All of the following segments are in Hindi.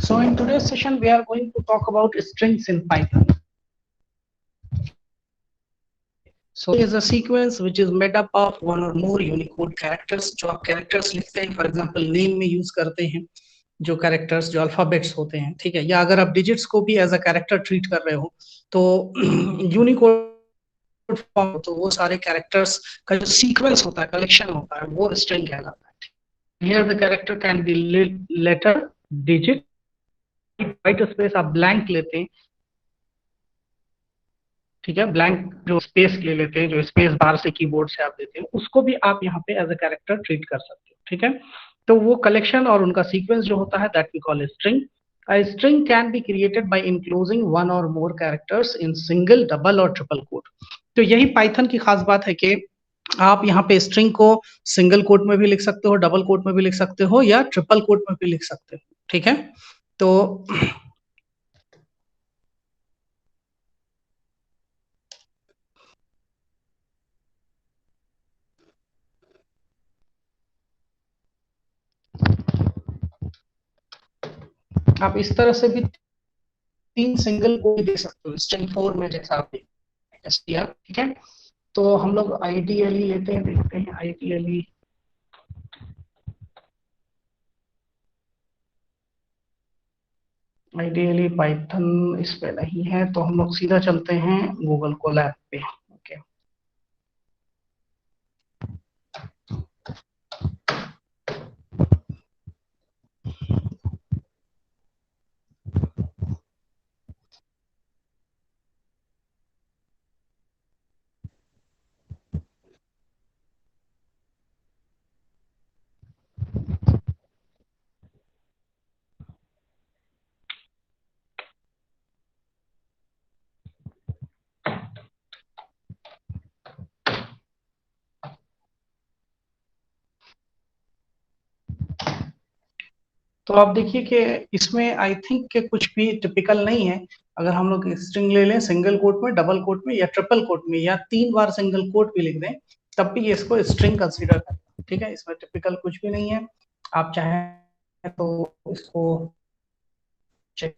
So in today's session, we are going to talk about strings in Python. So is a sequence which is made up of one or more Unicode characters. जो आप characters लिखते हैं, for example name में use करते हैं जो characters जो alphabets होते हैं, ठीक है, या अगर आप digits को भी as a character treat कर रहे हो तो Unicode form तो वो सारे characters का जो sequence होता है, collection होता है, वो string कहलाता है. Here the character can be letter, digit, white space आप blank लेते हैं, ठीक है, ब्लैंक जो स्पेस ले लेते हैं, जो स्पेस बार से कीबोर्ड से आप देते हैं, उसको भी आप यहाँ पे एज अ कैरेक्टर ट्रीट कर सकते हो, ठीक है. तो वो कलेक्शन और उनका सीक्वेंस जो होता है that we call string. A string can be created by enclosing one or more characters in single, double और ट्रिपल कोट. तो यही पाइथन की खास बात है कि आप यहाँ पे स्ट्रिंग को सिंगल कोट में भी लिख सकते हो, डबल कोट में भी लिख सकते हो या ट्रिपल कोट में भी लिख सकते हो, ठीक है. तो आप इस तरह से भी 3 सिंगल कोड दे सकते हो स्ट्रिंग 4 में जैसा आप str, ठीक है. तो हम लोग आइडियली लेते हैं, देखते हैं आइडियली पाइथन इस पे नहीं है तो हम लोग सीधा चलते हैं गूगल कोलैब पे. ओके, तो आप देखिए कि इसमें आई थिंक के कुछ भी टिपिकल नहीं है. अगर हम लोग स्ट्रिंग ले लें सिंगल कोट में, डबल कोट में या ट्रिपल कोट में या 3 बार सिंगल कोट भी लिख दें तब भी इसको स्ट्रिंग कंसीडर करते हैं, ठीक है. इसमें टिपिकल कुछ भी नहीं है. आप चाहें तो इसको चेक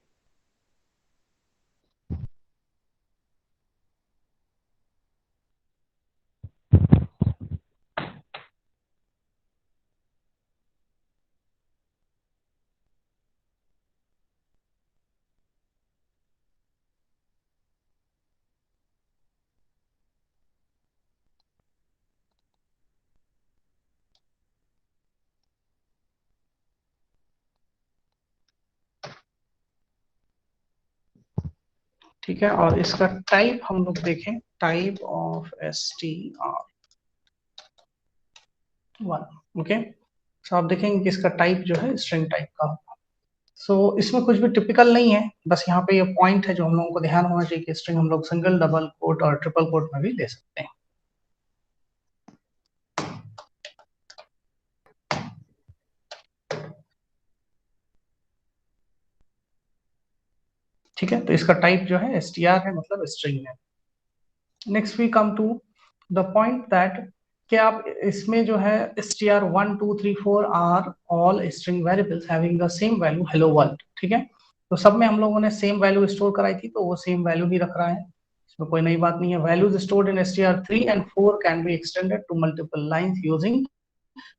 ठीक है. और इसका टाइप हम लोग देखें, टाइप ऑफ str1. ओके, तो आप देखेंगे कि इसका टाइप जो है स्ट्रिंग टाइप का होगा. सो इसमें कुछ भी टिपिकल नहीं है, बस यहाँ पे ये पॉइंट है जो हम लोगों को ध्यान होना चाहिए कि स्ट्रिंग हम लोग सिंगल, डबल कोट और ट्रिपल कोट में भी ले सकते हैं. ठीक है, तो इसका टाइप जो है str है, मतलब स्ट्रिंग है. Next we come to the point that कि आप इसमें जो है str1 2 3 4 are all string variables having the same value hello world, ठीक है. तो सब में हम लोगों ने सेम वैल्यू स्टोर कराई थी तो वो सेम वैल्यू ही रख रहा है, इसमें कोई नई बात नहीं है. Values stored in str3 and 4 can be extended to multiple lines using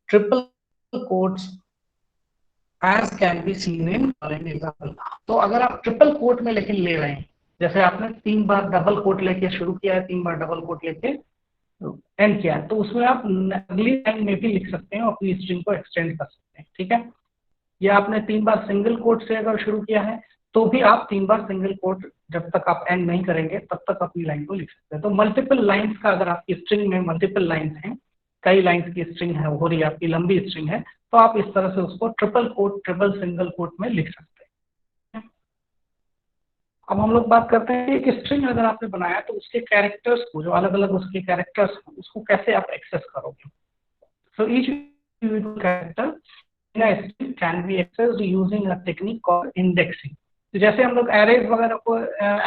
triple quotes as can be seen in following example. तो अगर आप ट्रिपल कोट में लेकिन ले रहे हैं, जैसे आपने 3 बार डबल कोट लेके शुरू किया है, 3 बार डबल कोट लेके एंड किया है, तो उसमें आप अगली लाइन में भी लिख सकते हैं और अपनी स्ट्रिंग को एक्सटेंड कर सकते हैं, ठीक है. या आपने 3 बार सिंगल कोट से अगर शुरू किया है तो भी आप 3 बार सिंगल कोट जब तक आप एंड नहीं करेंगे तब तक अपनी लाइन को लिख सकते हैं. तो मल्टीपल लाइंस का, अगर आपकी स्ट्रिंग में मल्टीपल लाइंस हैं, कई लाइंस की स्ट्रिंग है हो रही है, आपकी लंबी स्ट्रिंग है, तो आप इस तरह से उसको triple quote, triple single quote में लिख सकते हैं. अब हम लोग बात करते हैं कि स्ट्रिंग अगर आपने बनाया तो उसके कैरेक्टर्स को, जो अलग अलग उसके कैरेक्टर्स हैं, उसको कैसे आप एक्सेस करोगे. So each character in a string can be accessed using a technique called indexing. तो जैसे हम लोग एरेज वगैरह को,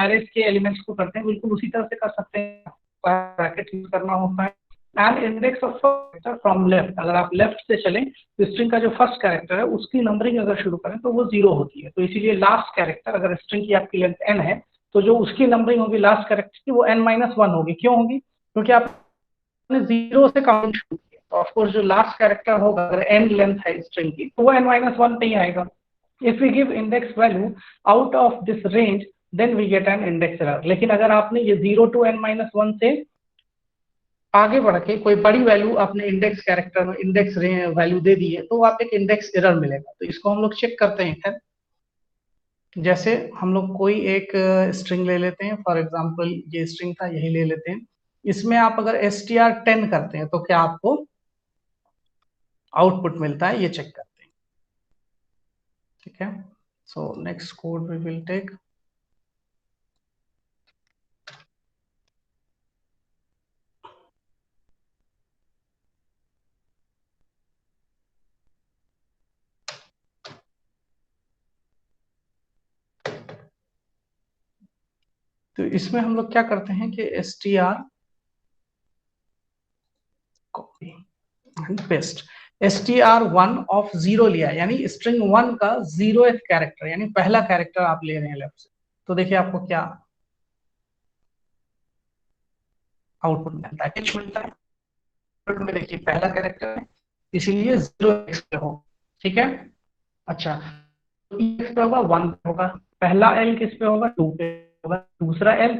एरेज के एलिमेंट्स को करते हैं, बिल्कुल उसी तरह से कर सकते हैं. ब्रैकेट यूज करना होता है and index of character from left, अगर आप लेफ्ट से चलें तो स्ट्रिंग का जो फर्स्ट कैरेक्टर है उसकी नंबरिंग अगर शुरू करें तो वो 0 होती है, तो इसीलिए लास्ट कैरेक्टर, अगर स्ट्रिंग की आपकी लेंथ n है तो जो उसकी नंबरिंग होगी लास्ट कैरेक्टर की वो n-1 होगी। क्यों होगी? क्योंकि आपने 0 से काउंट शुरू किया, तो ऑफकोर्स जो लास्ट कैरेक्टर होगा अगर n लेंथ है स्ट्रिंग की तो वो n-1 पे ही आएगा। If we give index value out of this range then we get an index error. लेकिन अगर आपने ये 0 to n-1 से आगे बढ़ के कोई बड़ी वैल्यू आपने इंडेक्स कैरेक्टर में इंडेक्स वैल्यू दे दी है तो आप एक इंडेक्स एरर मिलेगा। तो इसको हम लोग चेक करते हैं। खैर, जैसे हम लोग कोई एक स्ट्रिंग ले लेते हैं, फॉर एग्जांपल ये स्ट्रिंग था, यही ले लेते हैं। इसमें आप अगर str10 करते हैं तो क्या आपको आउटपुट मिलता है, ये चेक करते हैं। ठीक है, so next code we will take. तो इसमें हम लोग क्या करते हैं कि str copy and paste, str1 of 0 लिया, यानी स्ट्रिंग 1 का 0th कैरेक्टर, यानी पहला कैरेक्टर आप ले रहे हैं लेफ्ट से। तो देखिए आपको क्या आउटपुट मिलता है, कुछ मिलता है। आउटपुट में देखिए पहला कैरेक्टर है इसीलिए 0x पे हो। ठीक है, अच्छा, तो किस पे होगा? 1 पे होगा। पहला l किस पे होगा? 2 पे होगा। दूसरा l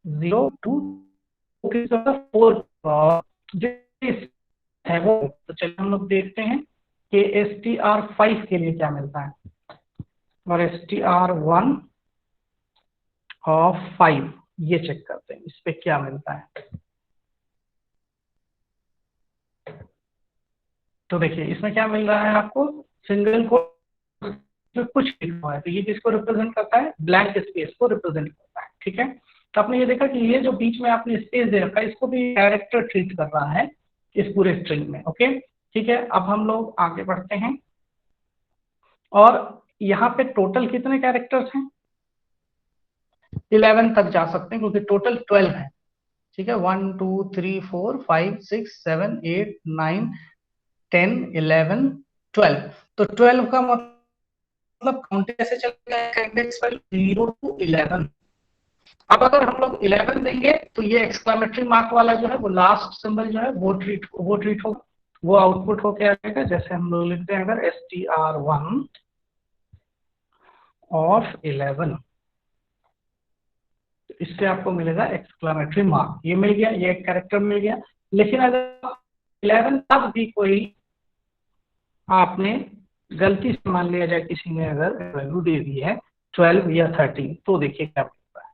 0 2 किस पे होगा? 4 जो है वो। तो चलिए हम लोग देखते हैं कि str5 के लिए क्या मिलता है, और str1 ऑफ 5 ये चेक करते हैं इस पे क्या मिलता है। तो देखिए इसमें क्या मिल रहा है आपको, सिंगल कोट में कुछ लिखा हुआ है, तो ये किसको रिप्रेजेंट करता है? ब्लैंक स्पेस को रिप्रेजेंट करता है। ठीक है, तो आपने ये देखा कि ये जो बीच में आपने स्पेस दे रखा है इसको भी कैरेक्टर ट्रीट कर रहा है इस पूरे स्ट्रिंग में। ओके, ठीक है, अब हम लोग आगे बढ़ते हैं और यहाँ पे टोटल कितने कैरेक्टर्स हैं? 11 तक जा सकते हैं क्योंकि टोटल 12 है। ठीक है, 1 2 3 4 5 6 7 8 9 10 11 12। तो 12 का मतलब काउंट कैसे चलेगा? Index value 0 to 11। अब अगर हम लोग 11 देंगे तो ये एक्सक्लेमेटरी मार्क वाला जो है वो लास्ट सिंबल जो है वो ट्रीट होगा, वो आउटपुट होके आएगा। जैसे हम लोग लिखते हैं अगर str1 ऑफ 11, तो इससे आपको मिलेगा एक्सक्लेमेटरी मार्क। ये मिल गया, ये एक कैरेक्टर मिल गया। लेकिन अगर 11 तब भी कोई आपने गलती से मान लिया जाए किसी ने अगर वैल्यू दे दी है 12 या 13, तो देखिए क्या मिलता है।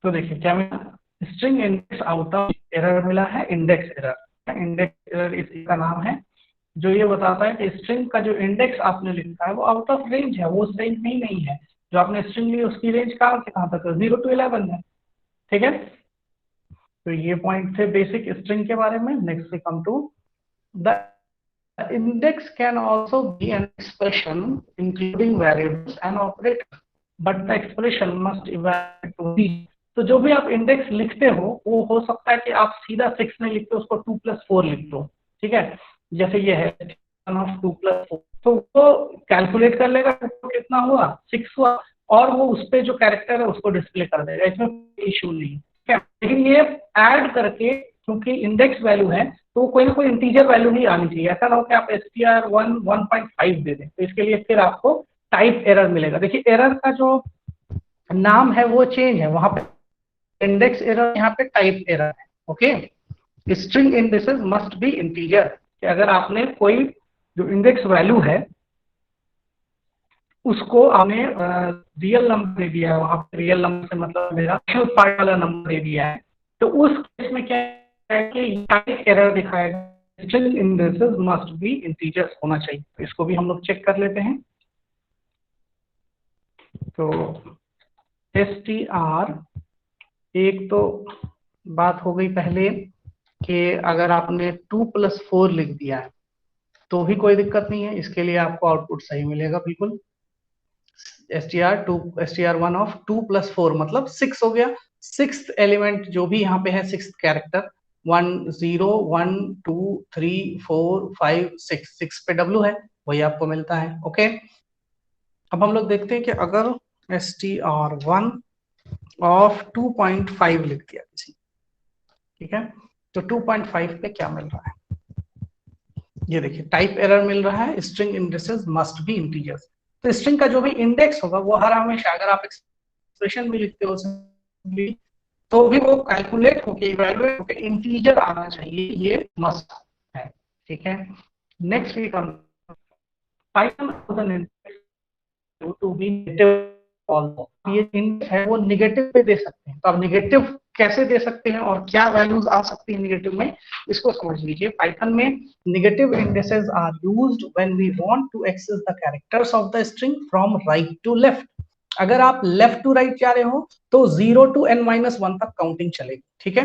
तो देखिए क्या मिला, string index out of error मिला है, इंडेक्स एरर। इंडेक्स एरर इसका नाम है, जो ये बताता है कि स्ट्रिंग का जो इंडेक्स आपने लिखा है वो आउट ऑफ रेंज है, वो उस रेंज में ही नहीं है। जो आपने स्ट्रिंग ली उसकी रेंज कहाँ से कहाँ तक है? 0 to 11 है। ठीक है, तो ये पॉइंट थे बेसिक स्ट्रिंग के बारे में। Next we come to the index can also be an expression including variables and operators, but the expression must evaluate to these। तो जो भी आप इंडेक्स लिखते हो वो हो सकता है कि आप सीधा 6 नहीं लिखते, उसको 2+4 लिख दो। ठीक है, जैसे ये है 2+4, तो वो कैलकुलेट कर लेगा तो कितना हुआ, 6 हुआ, और वो उस पे जो कैरेक्टर है उसको डिस्प्ले कर देगा, इसमें कोई इशू नहीं है। ठीक है, लेकिन ये ऐड करके, क्योंकि इंडेक्स वैल्यू है तो कोई ना कोई इंटीजर वैल्यू ही आनी चाहिए। ऐसा ना हो कि आप str1 1.5 दे दें, तो इसके लिए फिर आपको टाइप एरर मिलेगा। देखिए एरर का जो नाम है वो चेंज है, वहां पे इंडेक्स एरर, यहाँ पे टाइप एरर है। Okay, string indexes must be integer, कि अगर आपने कोई जो इंडेक्स वैल्यू है उसको आपने रियल नंबर दे दिया है, वहां पे रियल नंबर से मतलब मेरा पार्ट वाला नंबर दे दिया है, तो उस केस में क्या है कि टाइप एरर दिखाएगा। String indexes must be integers होना चाहिए। तो इसको भी हम लोग चेक कर लेते हैं। तो str, एक तो बात हो गई पहले कि अगर आपने 2+4 लिख दिया है तो भी कोई दिक्कत नहीं है, इसके लिए आपको आउटपुट सही मिलेगा बिल्कुल। str2 str1 ऑफ 2 + 4 मतलब 6 हो गया। सिक्स्थ एलिमेंट जो भी यहाँ पे है, सिक्स्थ कैरेक्टर 1 0 1 2 3 4 5 6 6 पे W है, वही आपको मिलता है। ओके, अब हम लोग देखते हैं कि अगर str1 ऑफ 2.5 लिख दिया किसी, ठीक है, तो 2.5 पे क्या मिल रहा है, ये देखिए टाइप एरर मिल रहा है, string indexes must be integers. तो स्ट्रिंग का जो भी इंडेक्स होगा वो हर हमेशा, अगर आप एक्सप्रेशन भी लिखते हो तो भी वो कैलकुलेट होके इवैल्यूएट होके इंटीजर आना चाहिए, ये मस्ट है। ठीक है, next we come Python to be negative, ये इंडेक्स है वो नेगेटिव पे दे सकते हैं। तो आप नेगेटिव कैसे दे सकते हैं और क्या वैल्यूज आ सकती है नेगेटिव में, इसको समझ लीजिए। पाइथन में negative indexes are used when we want to access the characters of the string from right to left. अगर आप लेफ्ट टू राइट जा रहे हो तो 0 to n-1 तक काउंटिंग चलेगी, ठीक है।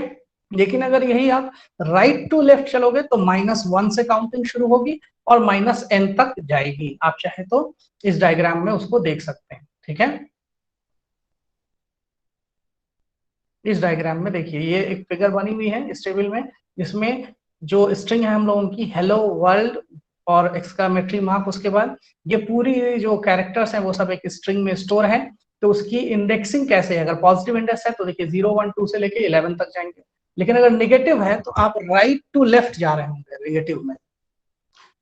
लेकिन अगर यही आप राइट टू लेफ्ट चलोगे तो -1 से काउंटिंग शुरू होगी और -n तक जाएगी। आप चाहे तो इस डायग्राम में उसको देख सकते हैं, ठीक है। इस डायग्राम में देखिए ये एक फिगर बनी हुई है इस टेबल में, जिसमें जो स्ट्रिंग है हम लोगों की हेलो वर्ल्ड और एक्सक्लेमेटरी मार्क, उसके बाद ये पूरी जो कैरेक्टर्स हैं वो सब एक स्ट्रिंग में स्टोर है। तो उसकी इंडेक्सिंग कैसे है, अगर पॉजिटिव इंडेक्स है तो देखिए 0 1 2 से लेके 11 तक जाएंगे, लेकिन अगर निगेटिव है तो आप राइट टू लेफ्ट जा रहे होंगे निगेटिव में।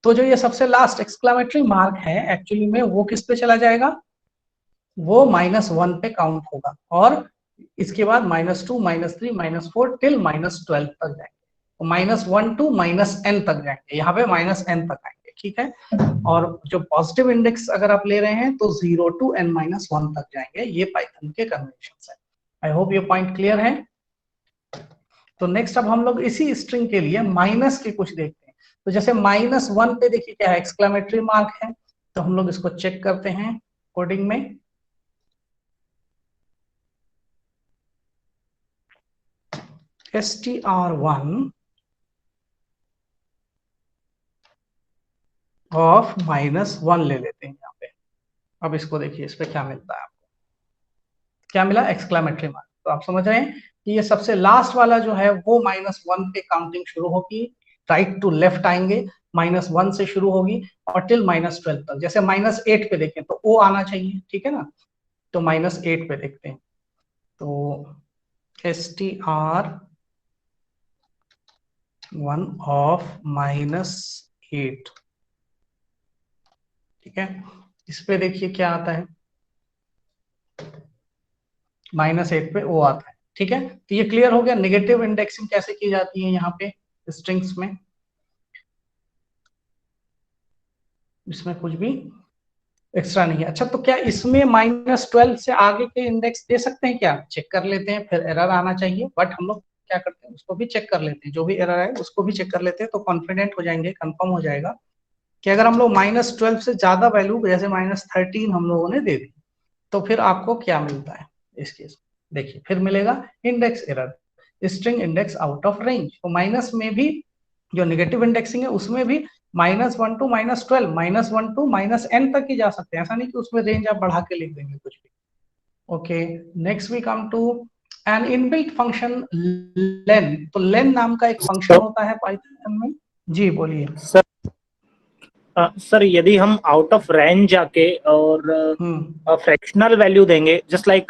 तो जो ये सबसे लास्ट एक्सक्लेमेटरी मार्क है एक्चुअली में वो किस पे चला जाएगा, वो -1 पे काउंट होगा और इसके बाद -2 -3 -4 टिल -12 तक जाएंगे। तो -1 to -n तक जाएंगे, यहाँ पे -n तक आएंगे, ठीक है। और जो पॉजिटिव इंडेक्स अगर आप ले रहे हैं तो 0 to n-1 तक जाएंगे। ये पाइथन के कन्वेंशन है। आई होप ये पॉइंट क्लियर है। तो नेक्स्ट अब हम लोग इसी स्ट्रिंग के लिए माइनस के कुछ देखते हैं। तो जैसे -1 पे देखिए क्या है, एक्सक्लेमेटरी मार्क है, तो हम लोग इसको चेक करते हैं कोडिंग में। str1 ऑफ -1 ले लेते हैं यहाँ पे। अब इसको देखिए इस पे क्या मिलता है आपको, क्या मिला, एक्सक्लेमेटरी मार्क। तो आप समझ रहे हैं कि ये सबसे लास्ट वाला जो है वो -1 पे काउंटिंग शुरू होगी, राइट टू लेफ्ट आएंगे, -1 से शुरू होगी और टिल -12 तक। जैसे -8 पे देखें तो ओ आना चाहिए, ठीक है ना। तो -8 पे देखते हैं, तो str1 ऑफ -8, ठीक है। इस पे देखिए क्या आता है, -8 पे ओ आता है, ठीक है। तो ये क्लियर हो गया नेगेटिव इंडेक्सिंग कैसे की जाती है यहाँ पे स्ट्रिंग्स में। इसमें कुछ भी एक्स्ट्रा नहीं है। अच्छा, तो क्या इसमें -12 से आगे के इंडेक्स दे सकते हैं क्या, चेक कर लेते हैं, फिर एरर आना चाहिए। बट हम लोग क्या करते हैं, उसको भी चेक कर लेते हैं, जो भी एरर है उसको भी चेक कर लेते हैं, तो कॉन्फिडेंट हो जाएंगे, कंफर्म हो जाएगा कि अगर हम लोग -12 से ज्यादा वैल्यू जैसे -13 हम लोगों ने दे दी तो फिर आपको क्या मिलता है इस केस में, देखिए फिर मिलेगा index error, string index out of range. तो माइनस में भी जो नेगेटिव इंडेक्सिंग है उसमें भी -1 to -12, -1 to -n तक ही जा सकते हैं, ऐसा नहीं कि उसमें रेंज आप बढ़ा के लिख देंगे कुछ भी। Okay, next we come to an inbuilt function len. तो लेन नाम का एक फंक्शन होता है पाइथन में। जी बोलिए सर। सर यदि हम आउट ऑफ रेंज जाके और फ्रैक्शनल वैल्यू देंगे just like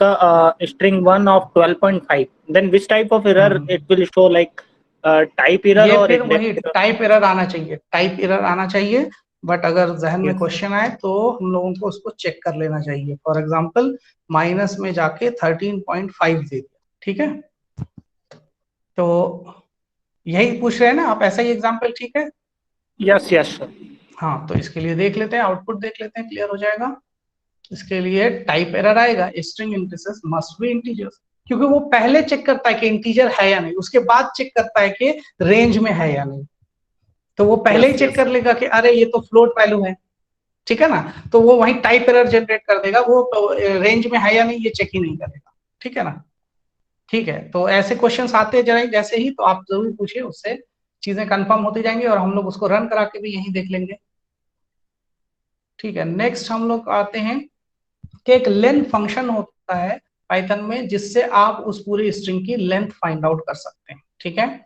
string 1 of 12.5, then which type of error it will show, like type error ये और फिर वही इंडेक्स एरर? टाइप एरर आना चाहिए, टाइप एरर आना चाहिए। बट अगर जहन में क्वेश्चन आए तो हम लोगों को उसको चेक कर लेना चाहिए। फॉर एग्जांपल माइनस में जाके 13.5 दे दिया, ठीक है। तो यही पूछ रहे हैं ना आप, ऐसा ही एग्जांपल, ठीक है। Yes yes sir. हाँ, तो इसके लिए देख लेते हैं, आउटपुट देख लेते हैं, क्लियर हो जाएगा। इसके लिए टाइप एरर आएगा, string indexes must be integers, क्योंकि वो पहले चेक करता है कि इंटीजर है या नहीं, उसके बाद चेक करता है कि रेंज में है या नहीं। तो वो पहले ही चेक कर लेगा कि अरे ये तो फ्लोट वैल्यू है, ठीक है ना। तो वो वही टाइप एरर जनरेट कर देगा, वो रेंज में है या नहीं ये चेक ही नहीं करेगा, ठीक है ना। ठीक है, तो ऐसे क्वेश्चंस आते जाए जैसे ही, तो आप जरूर पूछिए, उससे चीजें कंफर्म होती जाएंगी और हम लोग उसको रन करा के भी यहीं देख लेंगे। ठीक है, नेक्स्ट हम लोग आते हैं कि एक लेंथ फंक्शन होता है पाइथन में जिससे आप उस पूरी स्ट्रिंग की लेंथ फाइंड आउट कर सकते हैं, ठीक है।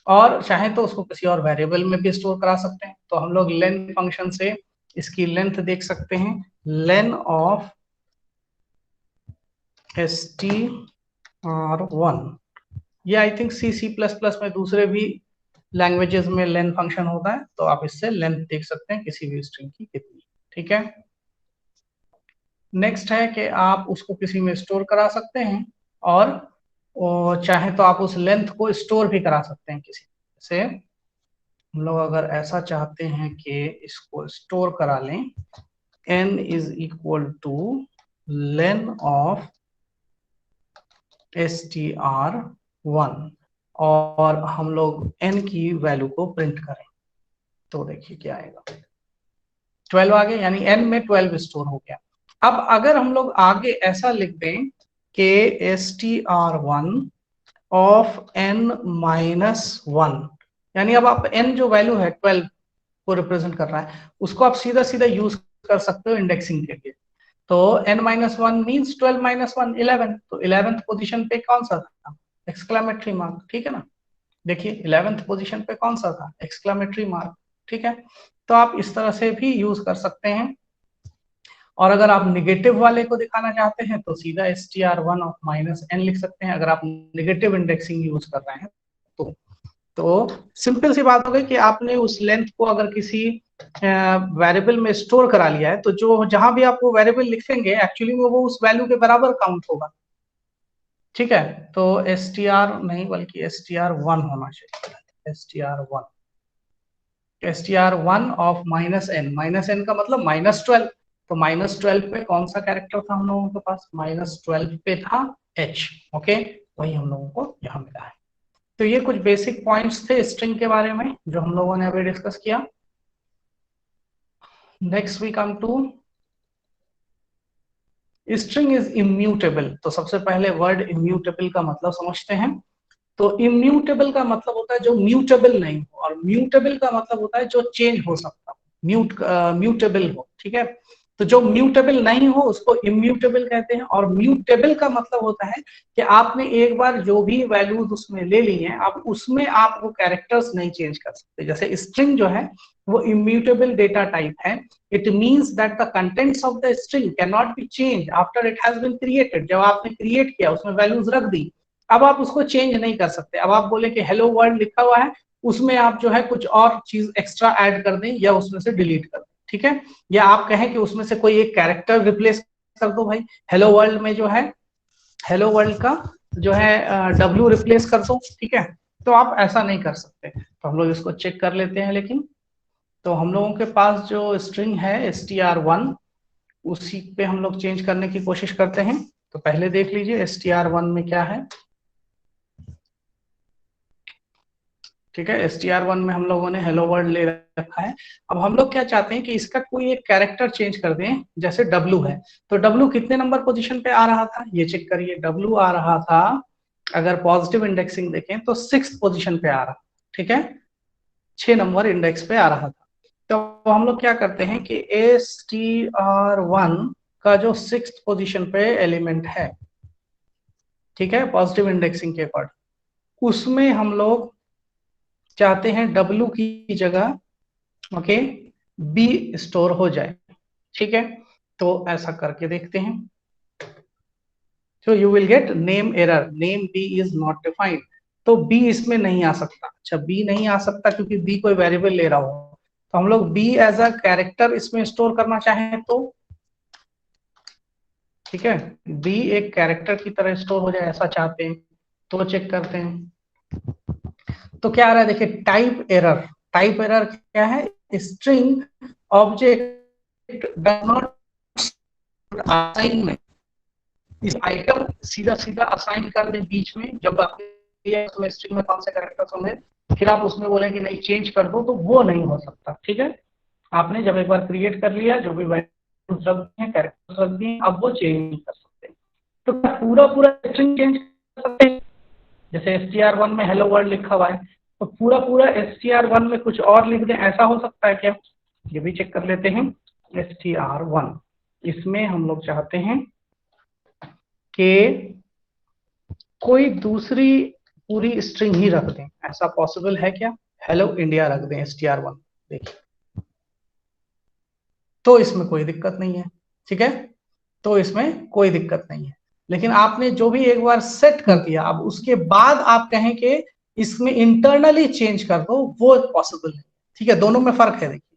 और चाहे तो उसको किसी और वेरिएबल में भी स्टोर करा सकते हैं। तो हम लोग लेंथ फंक्शन से इसकी लेंथ देख सकते हैं, लेन ऑफ str1। ये आई थिंक C++ में दूसरे भी लैंग्वेजेस में लेन फंक्शन होता है, तो आप इससे लेंथ देख सकते हैं किसी भी स्ट्रिंग की कितनी, ठीक है। नेक्स्ट है कि आप उसको किसी में स्टोर करा सकते हैं और चाहे तो आप उस लेंथ को स्टोर भी करा सकते हैं किसी से। हम लोग अगर ऐसा चाहते हैं कि इसको स्टोर करा लें, n is equal two lane of str1 और हम लोग n की वैल्यू को प्रिंट करें, तो देखिए क्या आएगा, 12 आ गया, यानी n में 12 स्टोर हो गया। अब अगर हम लोग आगे ऐसा लिख दें कि str1 ऑफ n-1, यानी अब आप n जो वैल्यू है 12 को रिप्रेजेंट कर रहा है, उसको आप सीधा सीधा यूज कर सकते हो इंडेक्सिंग के लिए। तो n-1 मीन्स 12-1 11, तो 11th पोजीशन पे कौन सा था, एक्सक्लेमेटरी मार्क, ठीक है ना। देखिए 11th पोजीशन पे कौन सा था, एक्सक्लेमेटरी मार्क, ठीक है। तो आप इस तरह से भी यूज कर सकते हैं। और अगर आप निगेटिव वाले को दिखाना चाहते हैं तो सीधा str1 ऑफ -n लिख सकते हैं, अगर आप निगेटिव इंडेक्सिंग यूज कर रहे हैं तो सिंपल सी बात हो गई कि आपने उस लेंथ को अगर किसी वेरिएबल में स्टोर करा लिया है, तो जो जहां भी आप वो वेरिएबल लिखेंगे एक्चुअली में वो उस वैल्यू के बराबर काउंट होगा, ठीक है। तो str नहीं बल्कि str1 होना चाहिए, str1 ऑफ -n का मतलब -12, तो -12 पे कौन सा कैरेक्टर था हम लोगों के पास, -12 पे था h, ओके, वही हम लोगों को यहाँ मिला है। तो ये कुछ बेसिक पॉइंट्स थे स्ट्रिंग के बारे में जो हम लोगों ने अभी डिस्कस किया। Next we come to string is immutable. तो सबसे पहले वर्ड इम्यूटेबल का मतलब समझते हैं। तो इम्यूटेबल का मतलब होता है जो म्यूटेबल नहीं हो, और म्यूटेबल का मतलब होता है जो चेंज हो सकता, म्यूटेबल हो, ठीक है। तो जो म्यूटेबल नहीं हो उसको इम्यूटेबल कहते हैं। और म्यूटेबल का मतलब होता है कि आपने एक बार जो भी वैल्यूज उसमें ले ली हैं, अब उसमें आप वो कैरेक्टर्स नहीं चेंज कर सकते। जैसे स्ट्रिंग जो है वो इम्यूटेबल डेटा टाइप है। It means that the contents of the string can not be change after it has been created. जब आपने क्रिएट किया उसमें वैल्यूज रख दी, अब आप उसको चेंज नहीं कर सकते। अब आप बोले कि हेलो वर्ल्ड लिखा हुआ है, उसमें आप जो है कुछ और चीज एक्स्ट्रा ऐड कर दें या उसमें से डिलीट कर दें, ठीक है। या आप कहें कि उसमें से कोई एक कैरेक्टर रिप्लेस कर दो, भाई हेलो वर्ल्ड में जो है हेलो वर्ल्ड का जो है W रिप्लेस कर दो, ठीक है। तो आप ऐसा नहीं कर सकते, तो हम लोग इसको चेक कर लेते हैं। लेकिन तो हम लोगों के पास जो स्ट्रिंग है str1, उसी पे हम लोग चेंज करने की कोशिश करते हैं। तो पहले देख लीजिए str1 में क्या है, ठीक है। str1 में हम लोगों ने हेलो वर्ल्ड ले रखा है। अब हम लोग क्या चाहते हैं कि इसका कोई एक कैरेक्टर चेंज कर दें, जैसे W है, तो W कितने नंबर पोजीशन पे आ रहा था, ये चेक करिए। W आ रहा था, अगर पॉजिटिव इंडेक्सिंग देखें तो 6th पोजीशन पे आ रहा, ठीक है, 6 नंबर इंडेक्स पे आ रहा था। तो हम लोग क्या करते हैं कि str1 का जो 6th पोजीशन पे एलिमेंट है, ठीक है, पॉजिटिव इंडेक्सिंग के अकॉर्डिंग, उसमें हम लोग चाहते हैं W की जगह ओके B स्टोर हो जाए, ठीक है। तो ऐसा करके देखते हैं। तो you will get name error, name B is not defined. तो B इसमें नहीं आ सकता। अच्छा B नहीं आ सकता क्योंकि B कोई वेरिएबल ले रहा हो। तो हम लोग B एज अ कैरेक्टर इसमें स्टोर करना चाहें तो, ठीक है, B एक कैरेक्टर की तरह स्टोर हो जाए ऐसा चाहते हैं, तो चेक करते हैं। तो क्या आ रहा है देखिए, टाइप एरर। टाइप एरर क्या है, string object does not assignment, इस आइटम सीधा सीधा असाइन कर दे बीच में, जब आप स्ट्रिंग में कौन से कैरेक्टर्स होंगे, फिर आप उसमें बोले कि नहीं चेंज कर दो, तो वो नहीं हो सकता, ठीक है। आपने जब एक बार क्रिएट कर लिया, जो भी वैल्यूज रख दिए, कैरेक्टर्स रख दिए, अब वो चेंज नहीं कर सकते। तो पूरा पूरा स्ट्रिंग चेंज कर सकते हैं, जैसे str1 में हेलो वर्ल्ड लिखा हुआ है, तो पूरा पूरा str1 में कुछ और लिख दें, ऐसा हो सकता है क्या, ये भी चेक कर लेते हैं। str1 इसमें हम लोग चाहते हैं कि कोई दूसरी पूरी स्ट्रिंग ही रख दें। ऐसा पॉसिबल है क्या? हेलो इंडिया रख दें str1, देखिए, तो इसमें कोई दिक्कत नहीं है। ठीक है, तो इसमें कोई दिक्कत नहीं है। लेकिन आपने जो भी एक बार सेट कर दिया, अब उसके बाद आप कहें कि इसमें इंटरनली चेंज कर दो, वो पॉसिबल है। ठीक है, दोनों में फर्क है, देखिए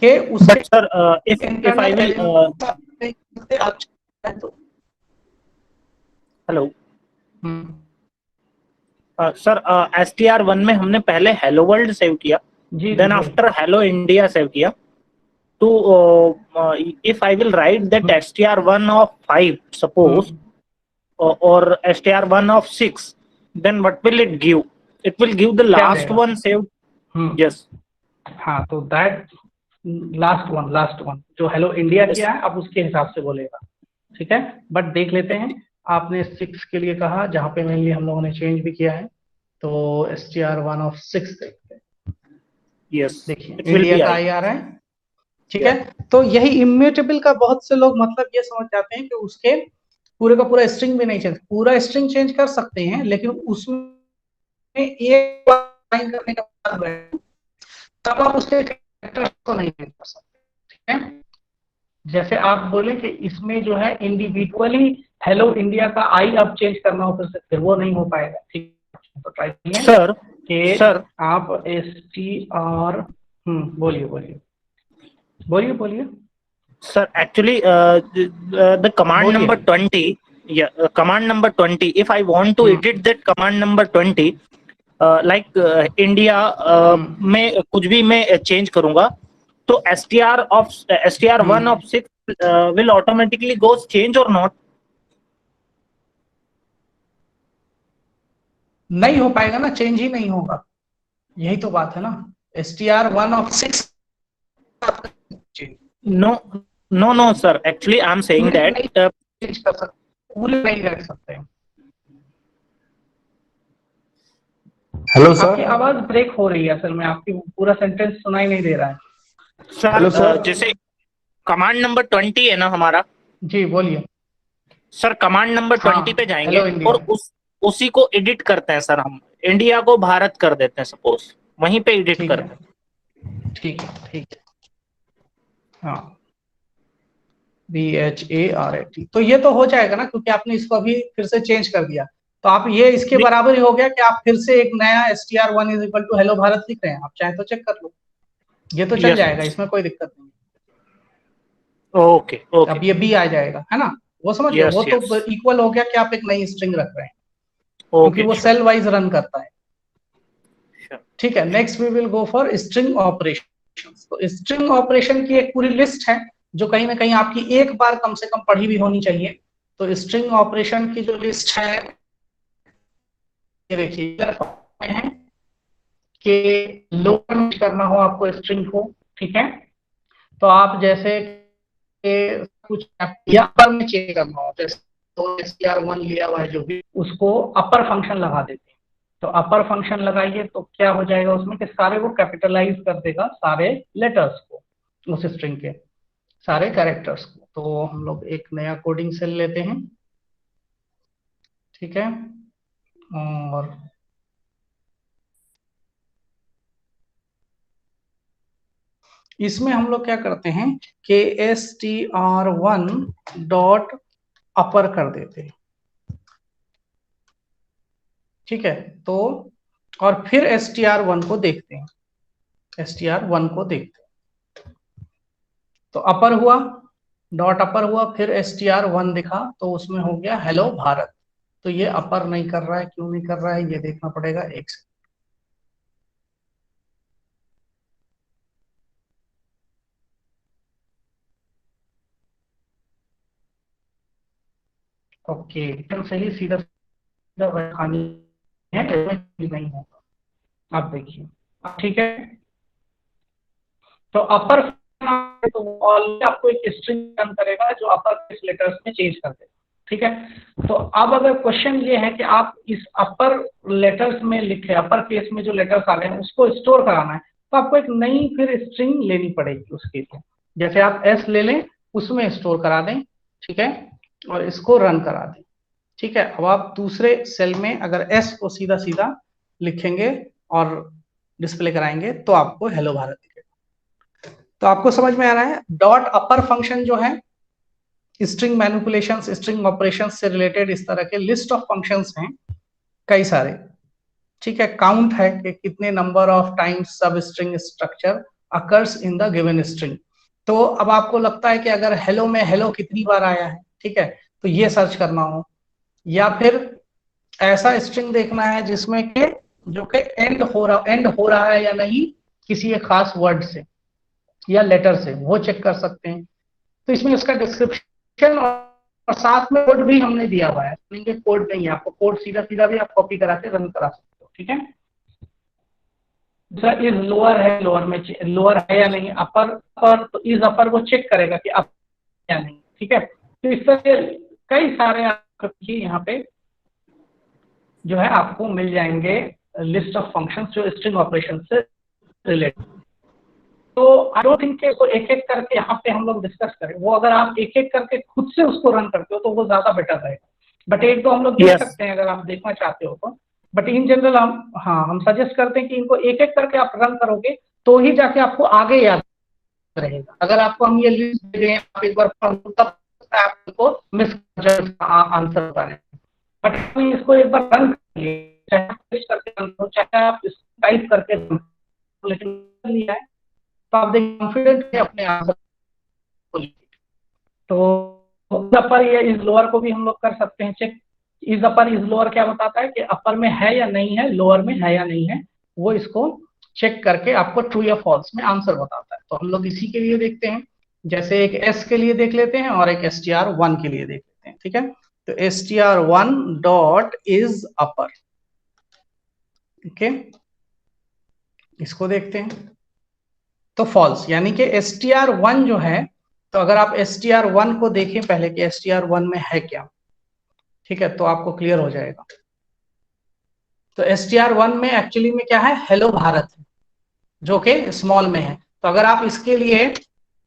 कि उसके sir if I will hello sir str1 में हमने पहले हेलो वर्ल्ड सेव किया, then after hello India save किया। तो if I will write that str1 of 5 suppose or str1 of 6, then what will it give? It will give the last one saved. Yes. हाँ, तो दैट लास्ट वन जो हेलो इंडिया किया है, अब उसके हिसाब से बोलेगा। ठीक है, बट देख लेते हैं। आपने 6 के लिए कहा, जहां पे मेनली हम लोगों ने चेंज भी किया है, तो str1 of 6 देखते हैं। यस, देखिए इंडिया का आई आ रहा है। ठीक है, तो यही इम्यूटेबल का बहुत से लोग मतलब ये समझ जाते हैं कि उसके पूरे का पूरा स्ट्रिंग भी नहीं चेंज, पूरा स्ट्रिंग चेंज कर सकते हैं, लेकिन उसमें एक लाइन करने का मतलब है, तब आप उसके कैरेक्टर्स को नहीं चेंज कर सकते। ठीक है, जैसे आप बोले कि इसमें जो है इंडिविजुअली हेलो इंडिया का आई अब चेंज करना हो फिर वो नहीं हो पाएगा। ठीक है, तो ट्राई करिए सर कि सर आप str बोलिए sir, actually the command number 20, command number 20, if I want to edit that command number 20, like India में कुछ भी मैं change करूंगा, तो str1 of 6 will automatically goes change or not? नहीं हो पाएगा ना, चेंज ही नहीं होगा, यही तो बात है ना। str1 of 6 no sir, actually I'm saying that change कर सकते, पूरे नहीं रख सकते। हेलो सर, आपकी आवाज ब्रेक हो रही है, असल में आपकी पूरा सेंटेंस सुनाई नहीं दे रहा है। सर जैसे कमांड नंबर 20 है ना हमारा, जी बोलिए सर। कमांड नंबर 20 पे जाएंगे और उसी को एडिट करते हैं सर, हम इंडिया को भारत कर देते हैं सपोज, वहीं पे एडिट करते हैं। ठीक है हाँ, BHARAT, तो ये तो हो जाएगा ना, क्योंकि आपने इसको अभी फिर से चेंज कर दिया। तो आप ये इसके बराबर ही हो गया कि आप फिर से एक नया str1 is equal to hello Bharat लिख रहे हैं। आप चाहे तो चेक कर लो, ये तो चल जाएगा, इसमें कोई दिक्कत नहीं। ओके अब ये B आ जाएगा, है ना, वो समझ लो, वो तो इक्वल हो गया कि आप एक नई स्ट्रिंग रख रहे हैं, क्योंकि वो सेल वाइज रन करता है। ठीक है, next we will go for string operation. तो स्ट्रिंग ऑपरेशन की एक पूरी लिस्ट है, जो कहीं ना कहीं आपकी एक बार कम से कम पढ़ी भी होनी चाहिए। तो स्ट्रिंग ऑपरेशन की जो लिस्ट है, ये देखिए है कि लोड करना हो आपको स्ट्रिंग को। ठीक है, तो आप जैसे कुछ अपर में चेंज करना हो, जैसे तो str1 लिया हुआ है जो भी, उसको अपर फंक्शन लगा देते हैं। तो अपर फंक्शन लगाइए तो क्या हो जाएगा उसमें कि सारे वो कैपिटलाइज कर देगा, सारे लेटर्स को, उस स्ट्रिंग के सारे कैरेक्टर्स को। तो हम लोग एक नया कोडिंग सेल लेते हैं। ठीक है, और इसमें हम लोग क्या करते हैं कि str1 डॉट अपर कर देते हैं। ठीक है, तो और फिर str1 को देखते हैं, str1 को देखते हैं, तो अपर हुआ, डॉट अपर हुआ, फिर str1 दिखा, तो उसमें हो गया हेलो भारत। तो ये अपर नहीं कर रहा है, क्यों नहीं कर रहा है ये देखना पड़ेगा। एक ओके, एकदम सही, सीधा सीधा खानी है, नहीं होगा। आप देखिए, ठीक है, तो अपर तो ऑलरेडी आपको एक स्ट्रिंग रन करेगा जो अपर केस लेटर्स में चेंज कर देगा। ठीक है, तो अब अगर क्वेश्चन ये है कि आप इस अपर लेटर्स में लिखे, अपर केस में जो लेटर्स आ गए हैं उसको स्टोर कराना है, तो आपको एक नई फिर स्ट्रिंग लेनी पड़ेगी उसके लिए। जैसे आप एस ले लें, उसमें स्टोर करा दें, ठीक है, और इसको रन करा दें, ठीक है। अब आप दूसरे सेल में अगर एस को सीधा सीधा लिखेंगे और डिस्प्ले कराएंगे तो आपको हेलो भारत दिखेगा। तो आपको समझ में आ रहा है, डॉट अपर फंक्शन जो है स्ट्रिंग मैनिपुलेशंस, स्ट्रिंग ऑपरेशंस से रिलेटेड इस तरह के लिस्ट ऑफ फंक्शंस हैं कई सारे, ठीक है। काउंट है कि कितने नंबर ऑफ टाइम्स सब string structure occurs in the given string. तो अब आपको लगता है कि अगर हेलो में हेलो कितनी बार आया है, ठीक है, तो ये सर्च करना हो, या फिर ऐसा स्ट्रिंग देखना है जिसमें के जो कि एंड हो रहा है या नहीं किसी एक खास वर्ड से या लेटर से, वो चेक कर सकते हैं। तो इसमें इसका डिस्क्रिप्शन और साथ में कोड भी हमने दिया हुआ है, कोड नहीं है, आपको कोड सीधा सीधा भी आप कॉपी करा के रन करा सकते हो, ठीक है। दूसरा इज लोअर है, लोअर में लोअर है या नहीं, अपर पर तो इज अपर वो चेक करेगा कि अप या नहीं, ठीक है। तो इस तरह से कई सारे आपके यहाँ पे जो है आपको मिल जाएंगे लिस्ट ऑफ फंक्शंस जो स्ट्रिंग ऑपरेशन से रिलेटेड। तो आई डोंट थिंक कि एक एक करके यहाँ पे हम लोग डिस्कस करें, वो अगर आप एक एक करके खुद से उसको रन करते हो तो वो ज्यादा बेटर रहेगा, बट एक दो हम लोग देख सकते हैं अगर आप देखना चाहते हो तो। बट इन जनरल हम सजेस्ट करते हैं कि इनको एक एक करके आप रन करोगे तो ही जाके आपको आगे याद रहेगा। अगर आपको हम ये लिस्ट दे दें आप एक बार तब आपको मिस आंसर बता रहे, बट इसको एक बार रन करिए, चाहे आप टाइप करके लेकिन लिया है तो आप देखिए कॉन्फिडेंट है अपने आंसर को। तो अपर या इज लोअर को भी हम लोग कर सकते हैं check. Is upper is lower क्या बताता है कि अपर में है या नहीं है, लोअर में है या नहीं है, वो इसको चेक करके आपको ट्रू या फॉल्स में आंसर बताता है। तो हम लोग इसी के लिए देखते हैं, जैसे एक एस के लिए देख लेते हैं और एक str1 के लिए देख लेते हैं, ठीक है। तो str1 dot is upper, okay, इसको देखते हैं तो फॉल्स, यानी कि str1 जो है, तो अगर आप str1 को देखें पहले कि str1 में है क्या, ठीक है, तो आपको क्लियर हो जाएगा। तो str1 में एक्चुअली में क्या है, हेलो भारत, जो कि स्मॉल में है। तो अगर आप इसके लिए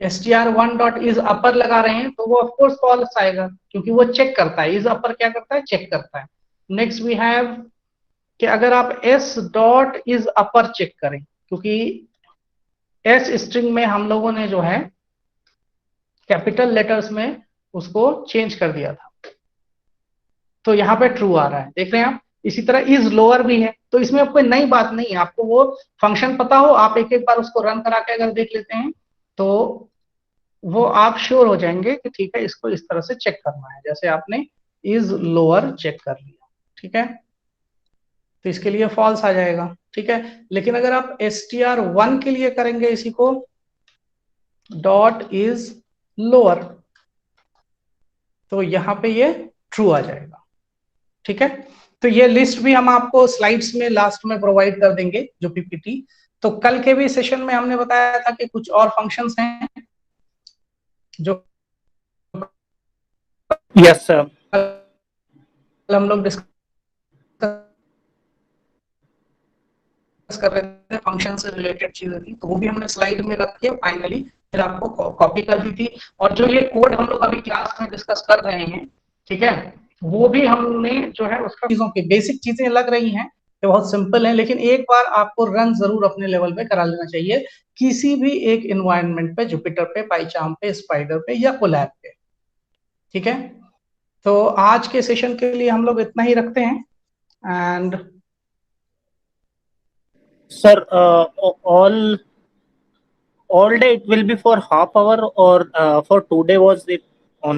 str1 डॉट इज अपर लगा रहे हैं तो वो ऑफकोर्स फॉल्स आएगा, क्योंकि वो चेक करता है, इज अपर क्या करता है, चेक करता है। नेक्स्ट वी हैव कि अगर आप s dot is upper check करें, क्योंकि एस स्ट्रिंग में हम लोगों ने जो है कैपिटल लेटर्स में उसको चेंज कर दिया था, तो यहाँ पे ट्रू आ रहा है, देख रहे हैं आप। इसी तरह इज लोअर भी है, तो इसमें कोई नई बात नहीं है, आपको वो फंक्शन पता हो, आप एक एक बार उसको रन करा के अगर देख लेते हैं तो वो आप श्योर हो जाएंगे कि ठीक है इसको इस तरह से चेक करना है, जैसे आपने इज लोअर चेक कर लिया, ठीक है। तो इसके लिए फॉल्स आ जाएगा, ठीक है। लेकिन अगर आप str1 के लिए करेंगे इसी को डॉट इज लोअर, तो यहां पे ये ट्रू आ जाएगा, ठीक है। तो ये लिस्ट भी हम आपको स्लाइड्स में लास्ट में प्रोवाइड कर देंगे जो पीपीटी। तो कल के भी सेशन में हमने बताया था कि कुछ और फंक्शंस हैं जो यस सर हम लोग डिस्कस कर रहे थे, फंक्शन से रिलेटेड चीजें थी, तो वो भी हमने स्लाइड में रख के फाइनली फिर आपको कॉपी कर दी थी। और जो ये कोड हम लोग अभी क्लास में डिस्कस कर रहे हैं, ठीक है, वो भी हमने जो है उसका चीजों की बेसिक चीजें लग रही हैं, ये बहुत सिंपल है, लेकिन एक बार आपको रन जरूर अपने लेवल पे करा लेना चाहिए किसी भी एक इन्वायरमेंट पे, जुपिटर पे, पाइचार्म पे, स्पाइडर पे या कोलैब पे, ठीक है। तो आज के सेशन के लिए हम लोग इतना ही रखते हैं। And sir all day it will be for half hour or for 2 day was it